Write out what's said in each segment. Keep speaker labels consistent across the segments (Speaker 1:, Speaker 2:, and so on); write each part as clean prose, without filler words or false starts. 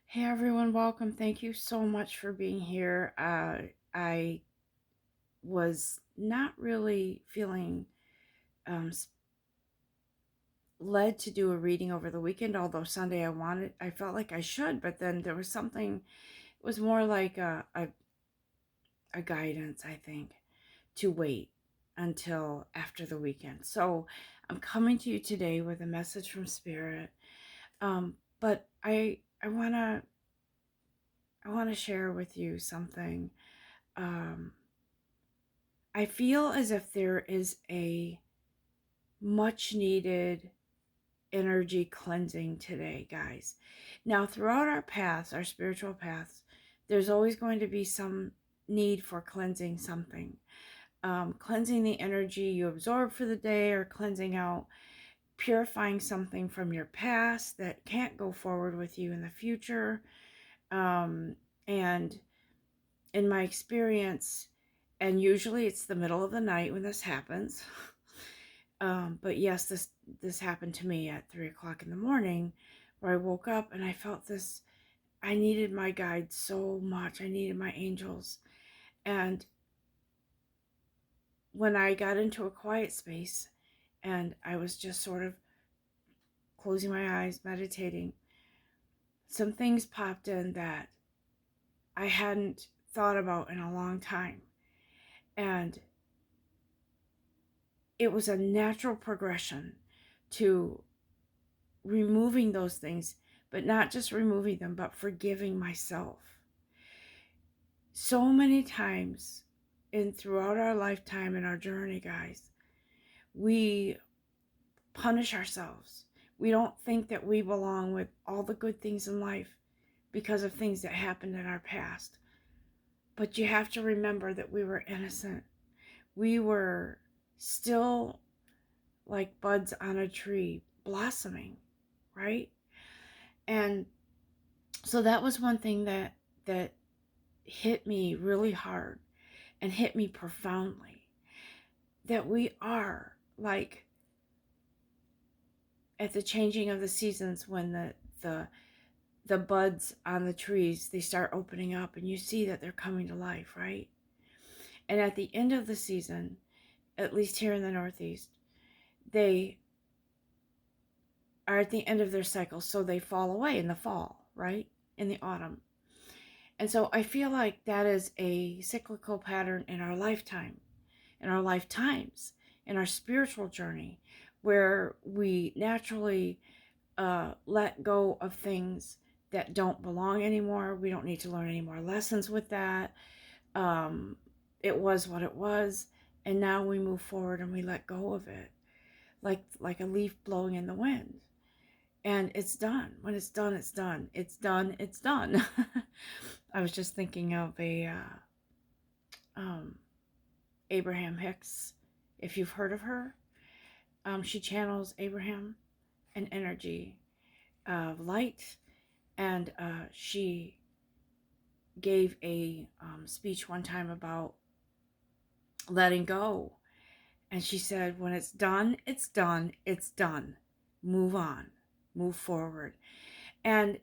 Speaker 1: Hey everyone, welcome. Thank you so much for being here. I was not really feeling um, led to do a reading over the weekend, although Sunday I felt like I should, but then there was something, it was more like a guidance, I think, to wait until after the weekend. So I'm coming to you today with a message from Spirit. But I want to share with you something. Um, I feel as if there is a much needed energy cleansing today, guys. Now, throughout our paths, our spiritual paths, there's always going to be some need for cleansing something. Cleansing the energy you absorb for the day, or cleansing out, purifying something from your past that can't go forward with you in the future. And in my experience, and usually it's the middle of the night when this happens. But yes, this happened to me at 3 o'clock in the morning, where I woke up and I felt this. I needed my guide so much. I needed my angels, and when I got into a quiet space, and I was just sort of closing my eyes, meditating, some things popped in that I hadn't thought about in a long time, and it was a natural progression to removing those things, but not just removing them, but forgiving myself. So many times throughout our lifetime and our journey, guys, we punish ourselves. We don't think that we belong with all the good things in life because of things that happened in our past. But you have to remember that we were innocent. We were still like buds on a tree blossoming, right? And so that was one thing that hit me really hard and hit me profoundly, that we are like at the changing of the seasons, when the the buds on the trees, they start opening up and you see that they're coming to life, right? And at the end of the season, at least here in the Northeast, they are at the end of their cycle, so they fall away in the fall, right? In the autumn. And so I feel like that is a cyclical pattern in our lifetime, in our lifetimes, in our spiritual journey, where we naturally let go of things that don't belong anymore. We don't need to learn any more lessons with that. Um, it was what it was, and now we move forward and we let go of it, like a leaf blowing in the wind. And it's done. When it's done, it's done. It's done. It's done. I was just thinking of a um, Abraham Hicks, if you've heard of her. She channels Abraham and energy of light, and she gave a speech one time about letting go. And she said, when it's done, it's done, it's done. Move on, move forward. And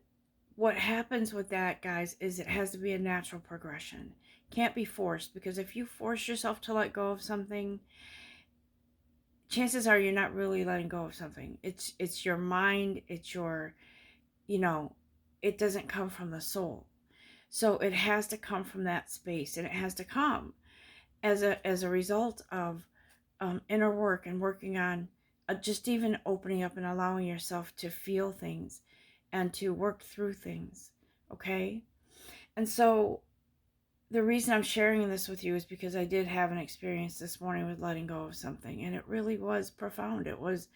Speaker 1: what happens with that, guys, is it has to be a natural progression. Can't be forced, because if you force yourself to let go of something, chances are you're not really letting go of something. It's your mind, it's your, you know, it doesn't come from the soul. So it has to come from that space, and it has to come as a result of inner work and working on just even opening up and allowing yourself to feel things and to work through things. Okay. And so the reason I'm sharing this with you is because I did have an experience this morning with letting go of something, and it really was profound. It was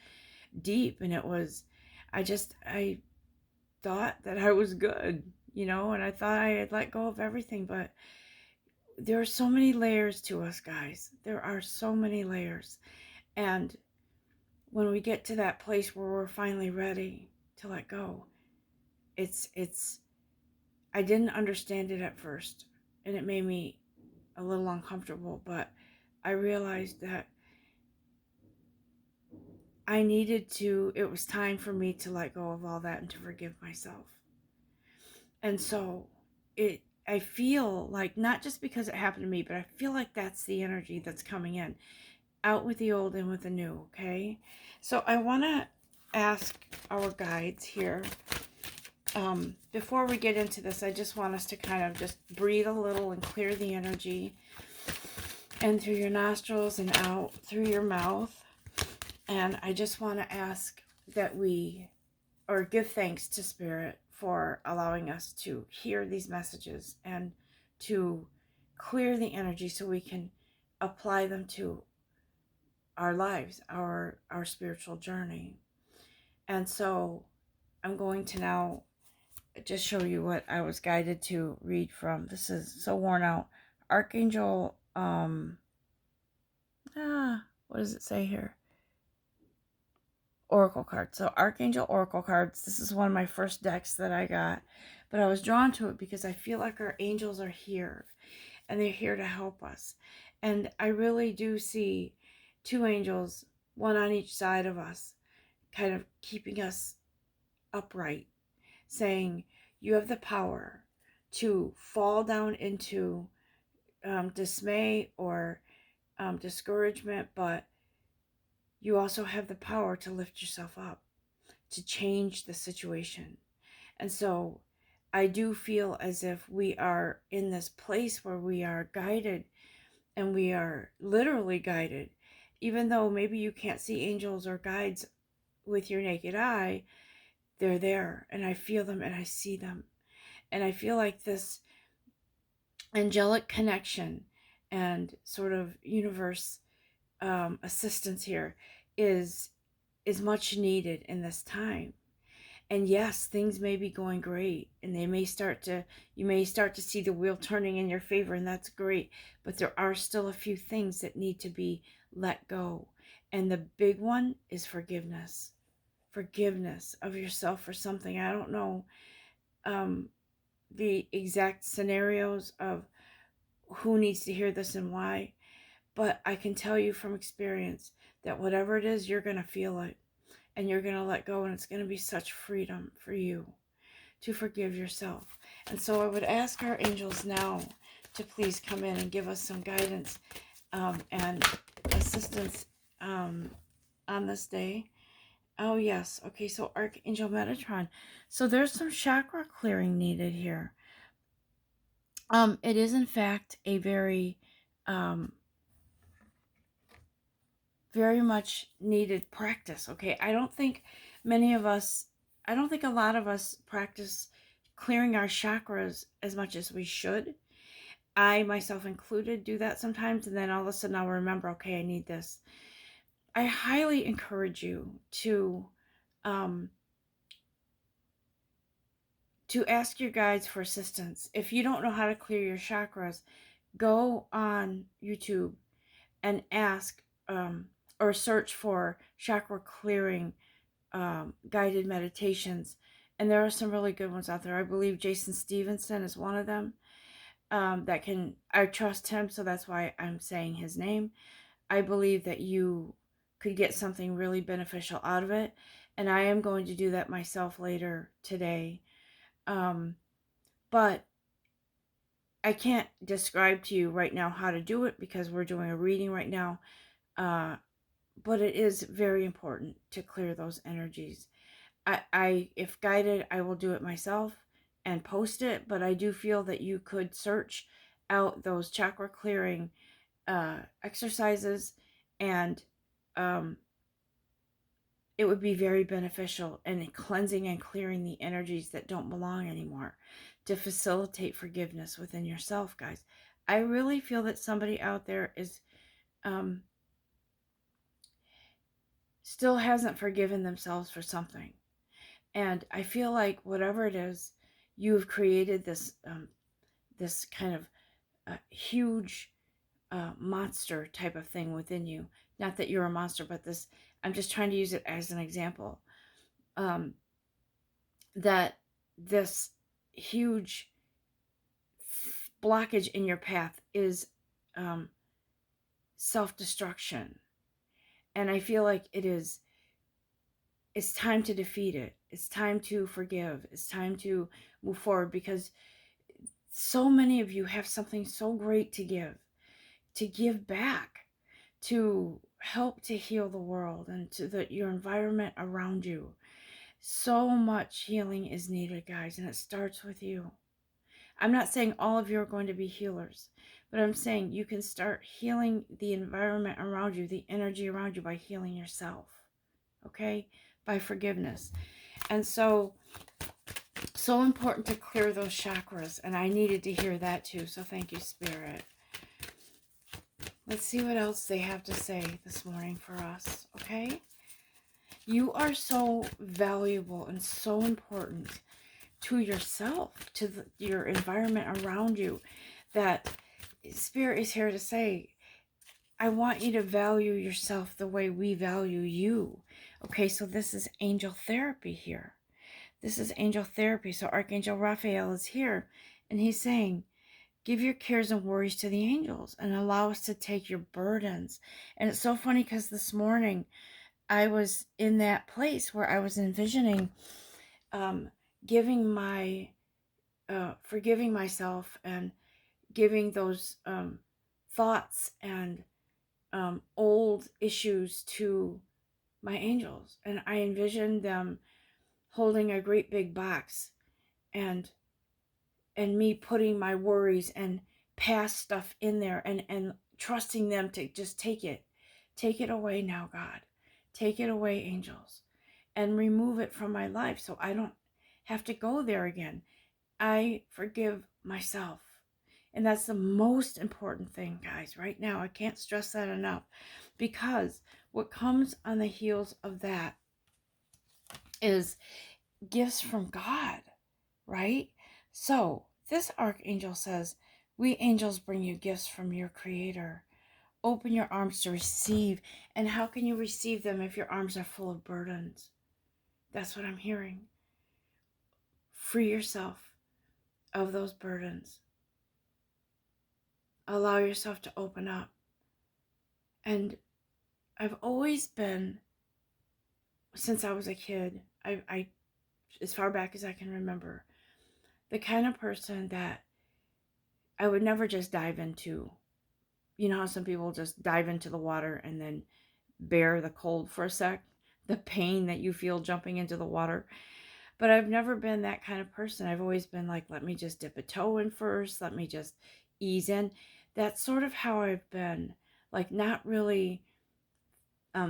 Speaker 1: deep, and I thought that I was good, and I thought I had let go of everything, but there are so many layers to us, guys. There are so many layers. And when we get to that place where we're finally ready to let go, it's I didn't understand it at first, and it made me a little uncomfortable, but I realized that it was time for me to let go of all that and to forgive myself. And so I feel like, not just because it happened to me, but I feel like that's the energy that's coming in. Out with the old, in with the new, okay? So I want to ask our guides here, before we get into this, I just want us to kind of just breathe a little and clear the energy in through your nostrils and out through your mouth. And I just want to ask that we, or give thanks to Spirit for allowing us to hear these messages and to clear the energy so we can apply them to our lives, our spiritual journey. And so I'm going to now just show you what I was guided to read from. This is so worn out. Archangel, what does it say here? Oracle cards. So Archangel Oracle cards. This is one of my first decks that I got, but I was drawn to it because I feel like our angels are here and they're here to help us. And I really do see two angels, one on each side of us, kind of keeping us upright, saying, you have the power to fall down into dismay or discouragement, but you also have the power to lift yourself up, to change the situation. And so I do feel as if we are in this place where we are guided, and we are literally guided. Even though maybe you can't see angels or guides with your naked eye, they're there, and I feel them and I see them. And I feel like this angelic connection and sort of universe assistance here is much needed in this time. And yes, things may be going great, and you may start to see the wheel turning in your favor, and that's great. But there are still a few things that need to be let go. And the big one is forgiveness. Forgiveness of yourself for something. I don't know the exact scenarios of who needs to hear this and why, but I can tell you from experience that whatever it is, you're going to feel it, and you're going to let go, and it's going to be such freedom for you to forgive yourself. And so I would ask our angels now to please come in and give us some guidance and assistance on this day. Oh, yes. Okay, so Archangel Metatron. So there's some chakra clearing needed here. It is, in fact, a very, very much needed practice, okay? I don't think a lot of us practice clearing our chakras as much as we should. I, myself included, do that sometimes, and then all of a sudden I'll remember, okay, I need this. I highly encourage you to ask your guides for assistance. If you don't know how to clear your chakras, go on YouTube and ask or search for chakra clearing guided meditations. And there are some really good ones out there. I believe Jason Stevenson is one of them. I trust him, so that's why I'm saying his name. I believe that you could get something really beneficial out of it. And I am going to do that myself later today. But I can't describe to you right now how to do it because we're doing a reading right now. But it is very important to clear those energies. I if guided, I will do it myself and post it, but I do feel that you could search out those chakra clearing exercises, and it would be very beneficial in cleansing and clearing the energies that don't belong anymore, to facilitate forgiveness within yourself, guys. I really feel that somebody out there is still hasn't forgiven themselves for something. And I feel like whatever it is, you've created this this kind of huge monster type of thing within you. Not that you're a monster, but this, I'm just trying to use it as an example. That this huge blockage in your path is self-destruction. And I feel like it is it's time to defeat it. It's time to forgive. It's time to move forward, because so many of you have something so great to give back, to help to heal the world and to your environment around you. So much healing is needed, guys, and it starts with you. I'm not saying all of you are going to be healers, but I'm saying you can start healing the environment around you, the energy around you, by healing yourself, okay? By forgiveness. And so important to clear those chakras, and I needed to hear that too, so thank you, Spirit. Let's see what else they have to say this morning for us, okay? You are so valuable and so important to yourself, to your environment around you, that Spirit is here to say, I want you to value yourself the way we value you. Okay, so this is angel therapy here. This is angel therapy. So Archangel Raphael is here, and he's saying, give your cares and worries to the angels and allow us to take your burdens. And it's so funny because this morning I was in that place where I was envisioning forgiving myself and giving those thoughts and old issues to my angels. And I envisioned them holding a great big box, and me putting my worries and past stuff in there, and trusting them to just take it away now, God. Take it away, angels, and remove it from my life so I don't have to go there again. I forgive myself. And that's the most important thing, guys, right now. I can't stress that enough, because what comes on the heels of that is gifts from God, right? So this archangel says, we angels bring you gifts from your creator. Open your arms to receive. And how can you receive them if your arms are full of burdens? That's what I'm hearing. Free yourself of those burdens. Allow yourself to open up. And I've always been, since I was a kid, I as far back as I can remember, the kind of person that I would never just dive into. You know how some people just dive into the water and then bear the cold for a sec, the pain that you feel jumping into the water. But I've never been that kind of person. I've always been like, let me just dip a toe in first, let me just ease in. That's sort of how I've been, like not really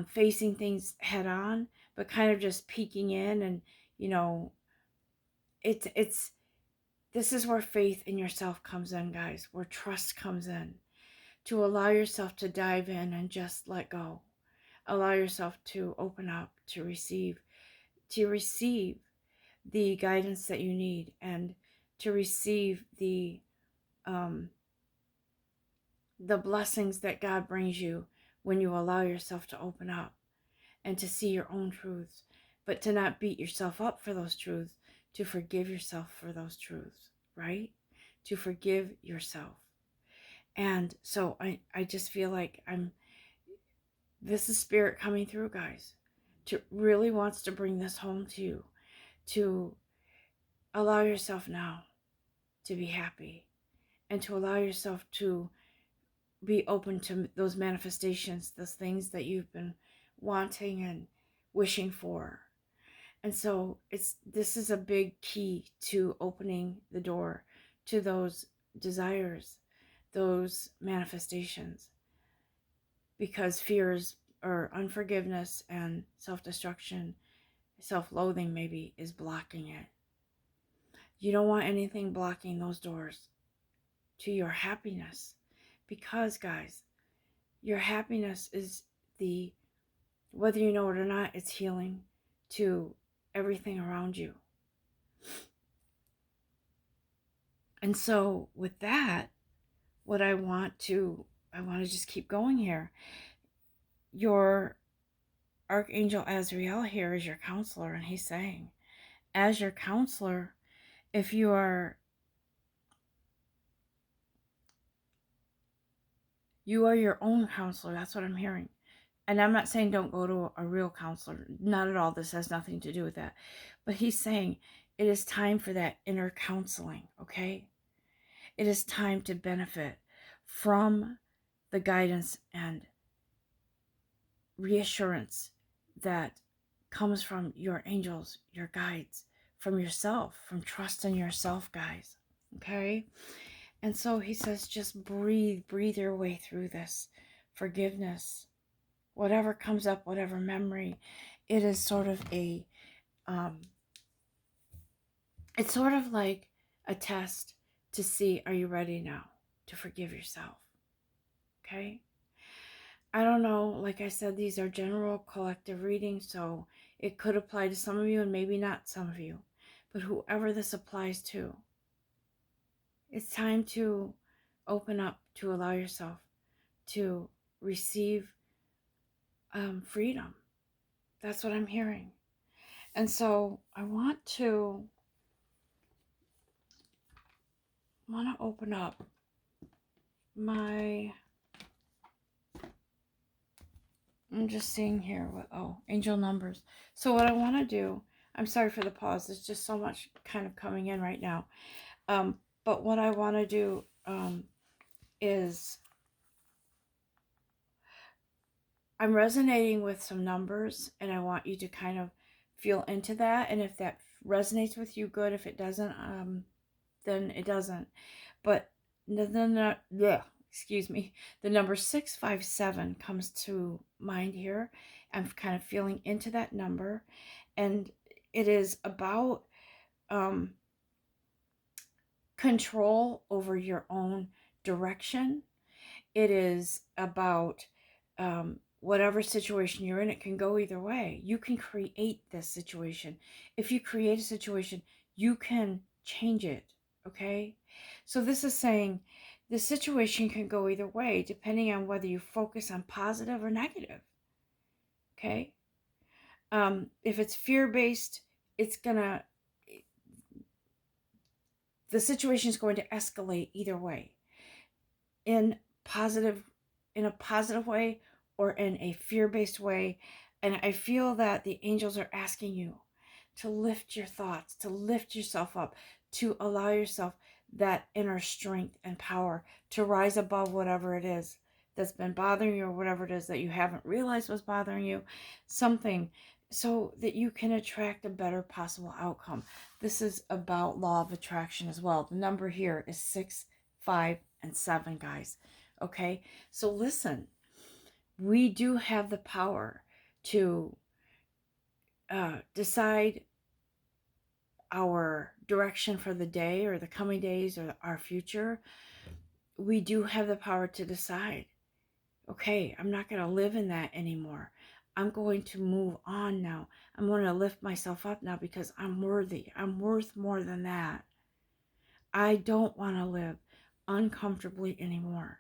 Speaker 1: facing things head on, but kind of just peeking in. And you know, it's this is where faith in yourself comes in, guys, where trust comes in, to allow yourself to dive in and just let go. Allow yourself to open up, to receive the guidance that you need, and to receive the blessings that God brings you when you allow yourself to open up and to see your own truths, but to not beat yourself up for those truths, to forgive yourself for those truths, right? To forgive yourself. And so I just feel like this is Spirit coming through, guys, to really wants to bring this home to you, to allow yourself now to be happy, and to allow yourself to be open to those manifestations, those things that you've been wanting and wishing for. And so this is a big key to opening the door to those desires, those manifestations, because fears or unforgiveness and self-destruction, self-loathing maybe, is blocking it. You don't want anything blocking those doors to your happiness, because guys, your happiness is whether you know it or not, it's healing to everything around you. And so with that, what I want to just keep going here. Your Archangel Azrael here is your counselor, and he's saying, as your counselor, if you are your own counselor, that's what I'm hearing. And I'm not saying don't go to a real counselor. Not at all. This has nothing to do with that. But he's saying it is time for that inner counseling, okay? It is time to benefit from the guidance and reassurance that comes from your angels, your guides, from yourself, from trust in yourself, guys. Okay? And so he says, just breathe your way through this. Forgiveness, whatever comes up, whatever memory, it is sort of it's sort of like a test to see, are you ready now to forgive yourself? Okay? I don't know, like I said, these are general collective readings, so it could apply to some of you and maybe not some of you. But whoever this applies to, it's time to open up, to allow yourself to receive freedom. That's what I'm hearing. And so I want to open up my, I'm just seeing here what, angel numbers. So what I want to do, I'm sorry for the pause, there's just so much kind of coming in right now. But what I want to do is I'm resonating with some numbers, and I want you to kind of feel into that. And if that resonates with you, good. If it doesn't, then it doesn't. But excuse me, the number 657 comes to mind here. I'm kind of feeling into that number, and it is about control over your own direction. It is about whatever situation you're in. It can go either way. You can create this situation. If you create a situation, you can change it. Okay? So this is saying the situation can go either way depending on whether you focus on positive or negative. Okay? If it's fear-based, the situation is going to escalate either way. In a positive way or in a fear-based way. And I feel that the angels are asking you to lift your thoughts, to lift yourself up, to allow yourself that inner strength and power to rise above whatever it is that's been bothering you, or whatever it is that you haven't realized was bothering you, something, so that you can attract a better possible outcome. This is about law of attraction as well. The number here is 6, 5, and 7, guys. Okay, so listen, we do have the power to decide our direction for the day or the coming days or our future. We do have the power to decide, okay, I'm not going to live in that anymore. I'm going to move on now. I'm going to lift myself up now because I'm worthy. I'm worth more than that. I don't want to live uncomfortably anymore.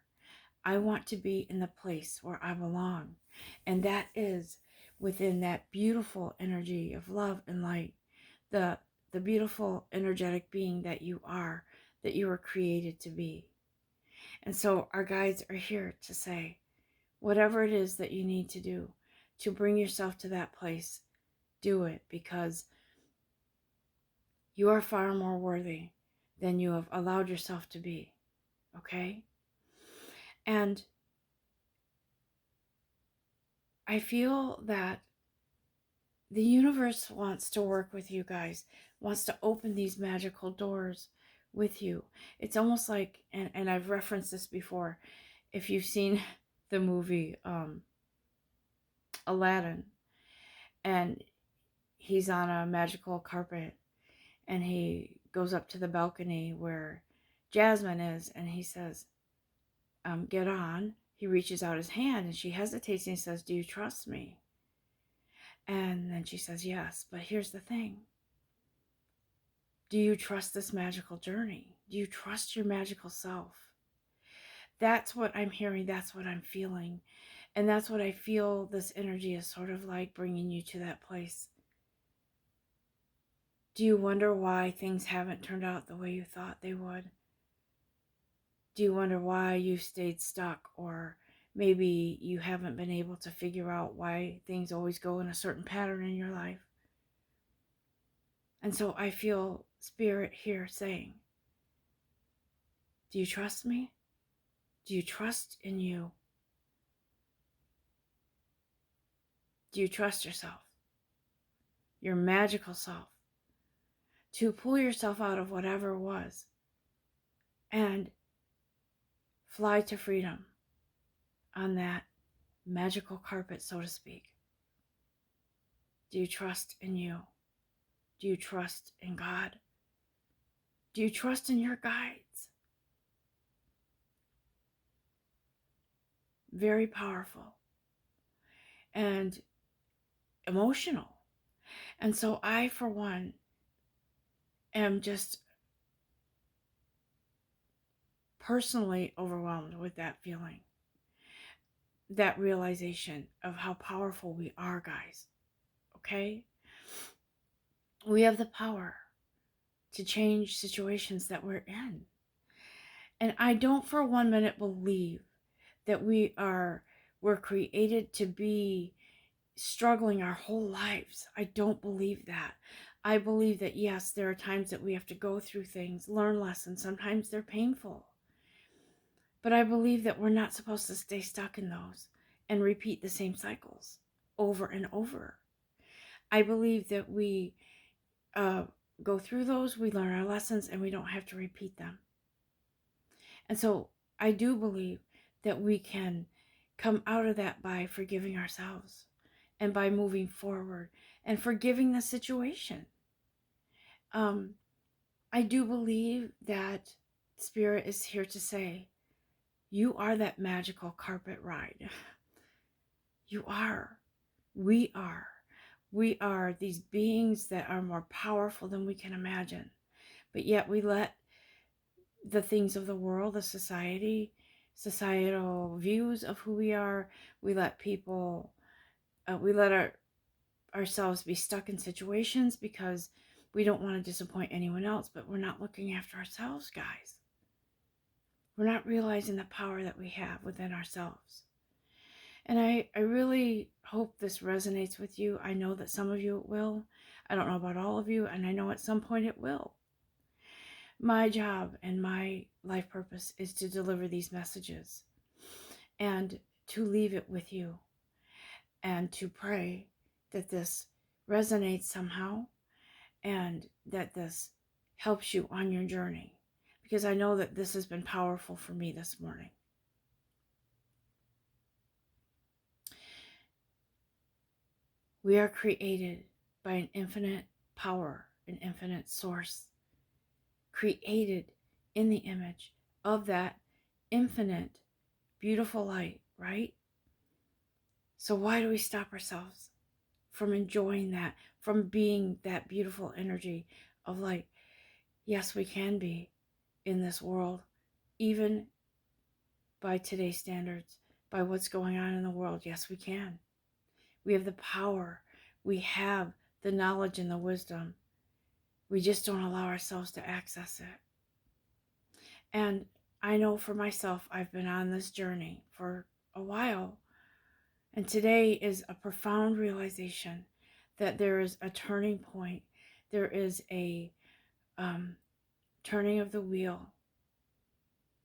Speaker 1: I want to be in the place where I belong. And that is within that beautiful energy of love and light, the beautiful energetic being that you are, that you were created to be. And so our guides are here to say, whatever it is that you need to do to bring yourself to that place, do it, because you are far more worthy than you have allowed yourself to be. Okay? And I feel that the universe wants to work with you guys, wants to open these magical doors with you. It's almost like, and I've referenced this before, if you've seen the movie Aladdin, and he's on a magical carpet, and he goes up to the balcony where Jasmine is, and he says, get on. He reaches out his hand, and she hesitates, and he says, do you trust me? And then she says, yes, but here's the thing. Do you trust this magical journey? Do you trust your magical self? That's what I'm hearing. That's what I'm feeling. And that's what I feel this energy is sort of like bringing you to that place. Do you wonder why things haven't turned out the way you thought they would? Do you wonder why you stayed stuck, or Maybe you haven't been able to figure out why things always go in a certain pattern in your life. And so I feel Spirit here saying, do you trust me? Do you trust in you? Do you trust yourself, your magical self, to pull yourself out of whatever was and fly to freedom on that magical carpet, so to speak? Do you trust in you? Do you trust in God? Do you trust in your guides? Very powerful and emotional. And so I, for one, am just personally overwhelmed with that feeling, that realization of how powerful we are, guys. Okay? We have the power to change situations that we're in. And I don't for 1 minute believe that we're created to be struggling our whole lives. I don't believe that. I believe that, yes, there are times that we have to go through things, learn lessons. Sometimes they're painful. But I believe that we're not supposed to stay stuck in those and repeat the same cycles over and over. I believe that we go through those, we learn our lessons, and we don't have to repeat them. And so I do believe that we can come out of that by forgiving ourselves and by moving forward and forgiving the situation. I do believe that Spirit is here to say, you are that magical carpet ride. You are. We are. We are these beings that are more powerful than we can imagine. But yet we let the things of the world, the societal views of who we are, we let people, we let ourselves be stuck in situations because we don't want to disappoint anyone else, but we're not looking after ourselves, guys. We're not realizing the power that we have within ourselves. And I really hope this resonates with you. I know that some of you it will. I don't know about all of you, and I know at some point it will. My job and my life purpose is to deliver these messages and to leave it with you and to pray that this resonates somehow and that this helps you on your journey, because I know that this has been powerful for me this morning. We are created by an infinite power, an infinite source, created in the image of that infinite, beautiful light, right? So why do we stop ourselves from enjoying that, from being that beautiful energy of light? Yes, we can be in this world, even by today's standards, by what's going on in the world. Yes, we can. We have the power. We have the knowledge and the wisdom. We just don't allow ourselves to access it. And I know for myself, I've been on this journey for a while. And today is a profound realization that there is a turning point. There is a turning of the wheel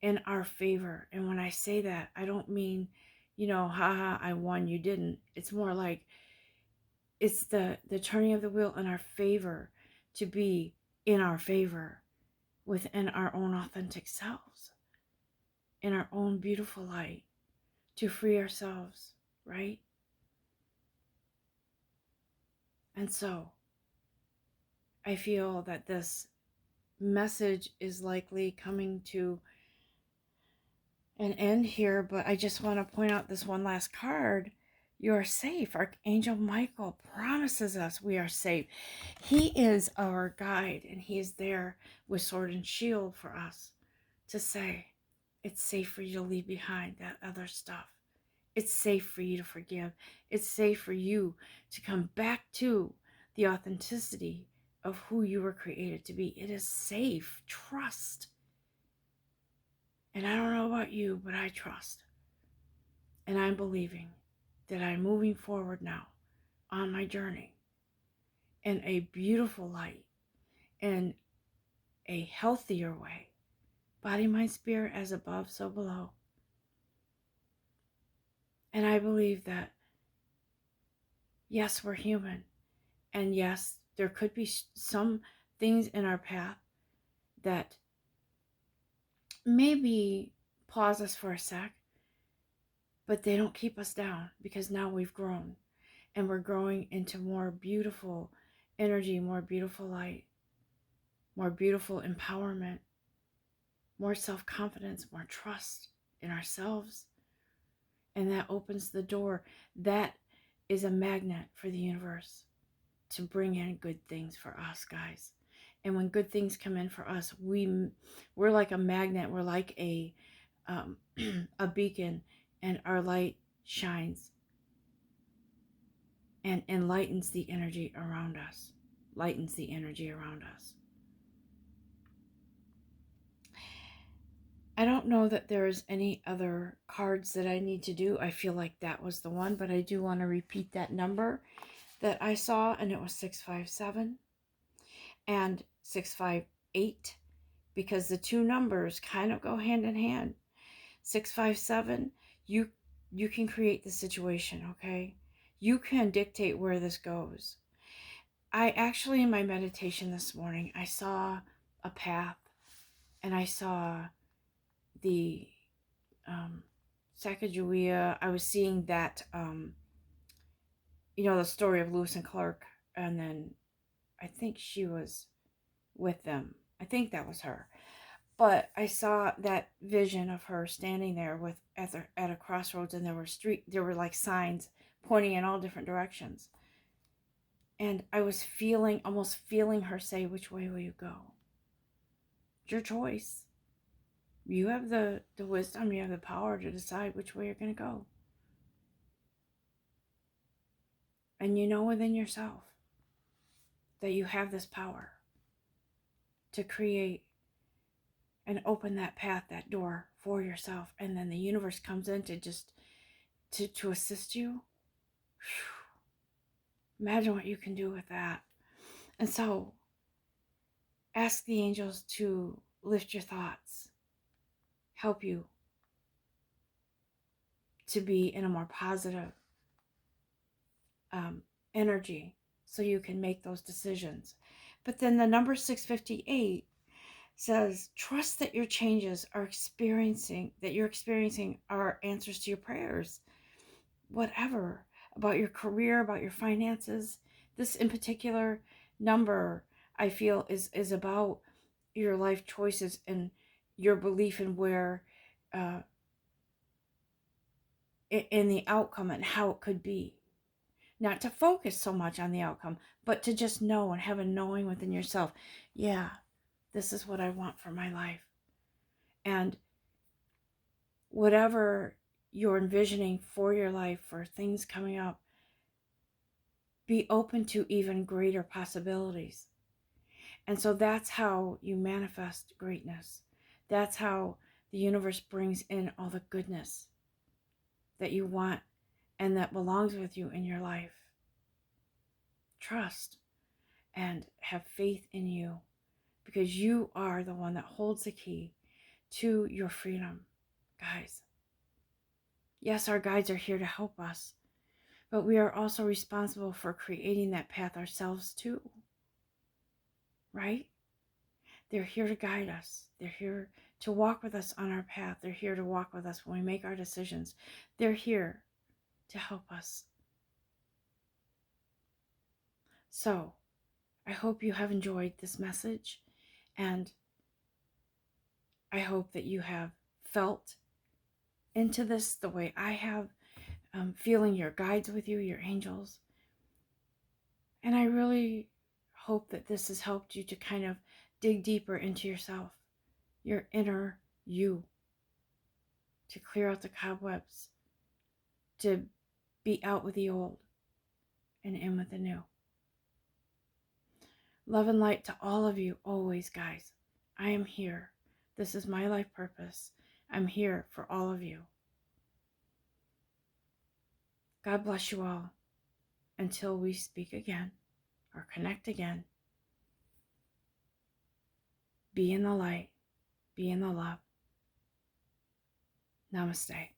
Speaker 1: in our favor. And when I say that, I don't mean, haha, I won, you didn't. It's more like it's the turning of the wheel in our favor, to be in our favor within our own authentic selves, in our own beautiful light, to free ourselves, right? And so I feel that this message is likely coming to an end here, but I just want to point out this one last card. You are safe. Archangel Michael promises us we are safe. He is our guide, and he is there with sword and shield for us to say, it's safe for you to leave behind that other stuff. It's safe for you to forgive. It's safe for you to come back to the authenticity of who you were created to be. It is safe. Trust. And I don't know about you, but I trust. And I'm believing that I'm moving forward now on my journey in a beautiful light, in a healthier way. Body, mind, spirit, as above, so below. And I believe that, yes, we're human. And yes, there could be some things in our path that maybe pause us for a sec, but they don't keep us down, because now we've grown and we're growing into more beautiful energy, more beautiful light, more beautiful empowerment, more self-confidence, more trust in ourselves. And that opens the door. That is a magnet for the universe to bring in good things for us, guys. And when good things come in for us, we're like a magnet. We're like a a beacon, and our light shines and enlightens the energy around us. Lightens the energy around us. I don't know that there's any other cards that I need to do. I feel like that was the one, but I do want to repeat that number that I saw, and it was 657 and 658, because the two numbers kind of go hand in hand. 657, you can create the situation, okay? You can dictate where this goes. I actually, in my meditation this morning, I saw a path, and I saw the Sacagawea. I was seeing that, the story of Lewis and Clark, and then I think she was with them. I think that was her. But I saw that vision of her standing there at a crossroads, and there were like signs pointing in all different directions. And I was almost feeling her say, "Which way will you go? It's your choice. You have the wisdom, you have the power to decide which way you're going to go." And you know within yourself that you have this power to create and open that path, that door for yourself. And then the universe comes in to just to assist you. Imagine what you can do with that. And so ask the angels to lift your thoughts, help you to be in a more positive energy, so you can make those decisions. But then the number 658 says, trust that your changes you're experiencing are answers to your prayers. Whatever, about your career, about your finances. This in particular number, I feel, is about your life choices and your belief in where in the outcome and how it could be. Not to focus so much on the outcome, but to just know and have a knowing within yourself. Yeah, this is what I want for my life. And whatever you're envisioning for your life, for things coming up, be open to even greater possibilities. And so that's how you manifest greatness. That's how the universe brings in all the goodness that you want and that belongs with you in your life. Trust and have faith in you, because you are the one that holds the key to your freedom, guys. Yes, our guides are here to help us, but we are also responsible for creating that path ourselves too, right? They're here to guide us. They're here to walk with us on our path. They're here to walk with us when we make our decisions. They're here to help us. So, I hope you have enjoyed this message, and I hope that you have felt into this the way I have, feeling your guides with you, your angels. And I really hope that this has helped you to kind of dig deeper into yourself, your inner you, to clear out the cobwebs, to be out with the old and in with the new. Love and light to all of you always, guys. I am here. This is my life purpose. I'm here for all of you. God bless you all. Until we speak again or connect again, be in the light, be in the love. Namaste.